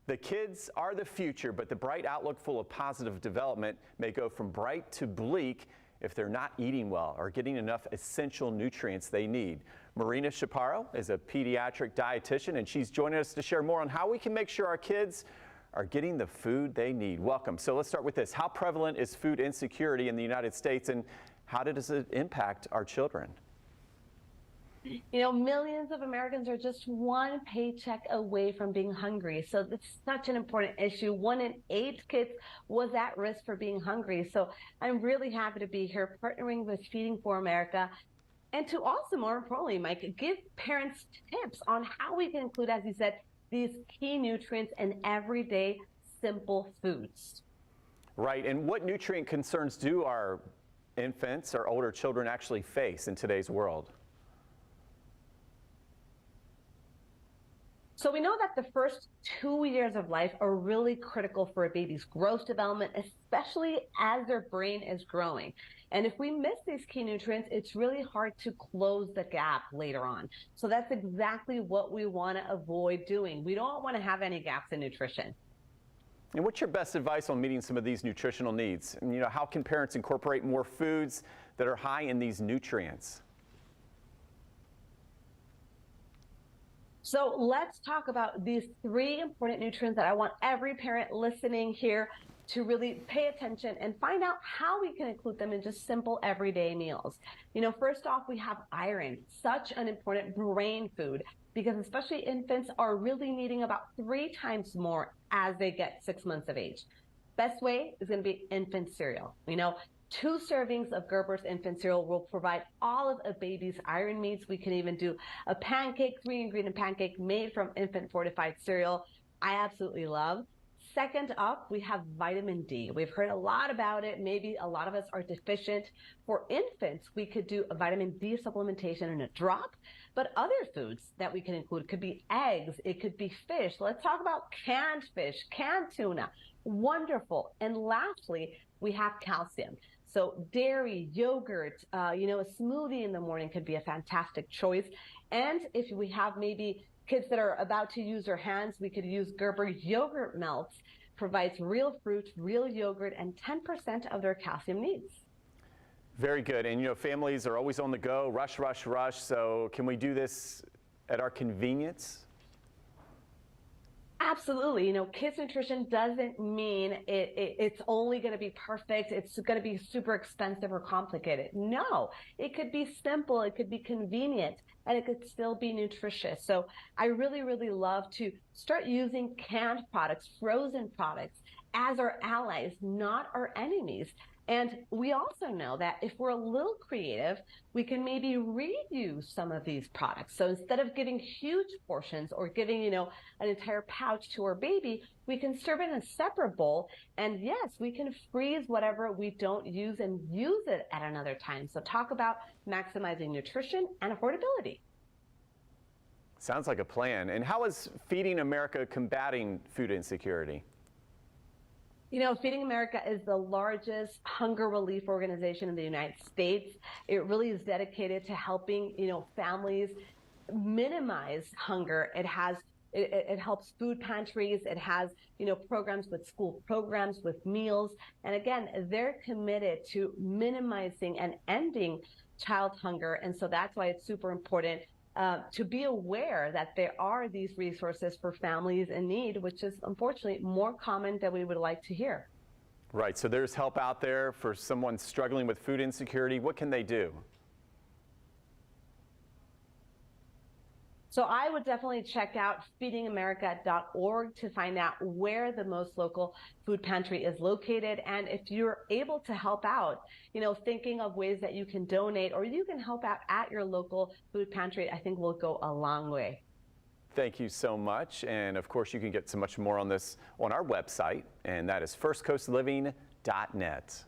The kids are the future, but the bright outlook full of positive development may go from bright to bleak if they're not eating well or getting enough essential nutrients they need. Marina Chaparro is a pediatric dietitian, and she's joining us to share more on how we can make sure our kids are getting the food they need. Welcome. So let's start with this. How prevalent is food insecurity in the United States, and how does it impact our children? You know, millions of Americans are just one paycheck away from being hungry. So it's such an important issue. 1 in 8 kids was at risk for being hungry. So I'm really happy to be here partnering with Feeding for America, and to also, more importantly, Mike, give parents tips on how we can include, as you said, these key nutrients in everyday simple foods. Right. And what nutrient concerns do our infants or older children actually face in today's world? So we know that the first 2 years of life are really critical for a baby's growth development, especially as their brain is growing. And if we miss these key nutrients, it's really hard to close the gap later on. So that's exactly what we want to avoid doing. We don't want to have any gaps in nutrition. And what's your best advice on meeting some of these nutritional needs? And, how can parents incorporate more foods that are high in these nutrients? So let's talk about these 3 important nutrients that I want every parent listening here to really pay attention and find out how we can include them in just simple everyday meals. First off, we have iron, such an important brain food, because especially infants are really needing about 3 times more as they get 6 months of age. Best way is going to be infant cereal. 2 servings of Gerber's infant cereal will provide all of a baby's iron needs. We can even do a pancake, 3-ingredient pancake made from infant fortified cereal. I absolutely love. Second up, we have vitamin D. We've heard a lot about it. Maybe a lot of us are deficient. For infants, we could do a vitamin D supplementation in a drop, but other foods that we can include could be eggs, it could be fish. Let's talk about canned fish, canned tuna. Wonderful. And lastly, we have calcium. So dairy, yogurt, a smoothie in the morning could be a fantastic choice. And if we have maybe kids that are about to use their hands, we could use Gerber yogurt melts, provides real fruit, real yogurt, and 10% of their calcium needs. Very good. And families are always on the go, rush, rush, rush. So can we do this at our convenience? Absolutely. Kids nutrition doesn't mean it's only going to be perfect. It's going to be super expensive or complicated. No, it could be simple. It could be convenient, and it could still be nutritious. So I really, really love to start using canned products, frozen products as our allies, not our enemies. And we also know that if we're a little creative, we can maybe reuse some of these products. So instead of giving huge portions or giving, an entire pouch to our baby, we can serve it in a separate bowl. And yes, we can freeze whatever we don't use and use it at another time. So talk about maximizing nutrition and affordability. Sounds like a plan. And how is Feeding America combating food insecurity? Feeding America is the largest hunger relief organization in the United States. It really is dedicated to helping, families minimize hunger. It helps food pantries. It has, programs with school programs, with meals. And again, they're committed to minimizing and ending child hunger. And so that's why it's super important to be aware that there are these resources for families in need, which is unfortunately more common than we would like to hear. Right. So there's help out there for someone struggling with food insecurity. What can they do? So I would definitely check out feedingamerica.org to find out where the most local food pantry is located. And if you're able to help out, thinking of ways that you can donate or you can help out at your local food pantry, I think will go a long way. Thank you so much. And of course, you can get so much more on this on our website, and that is firstcoastliving.net.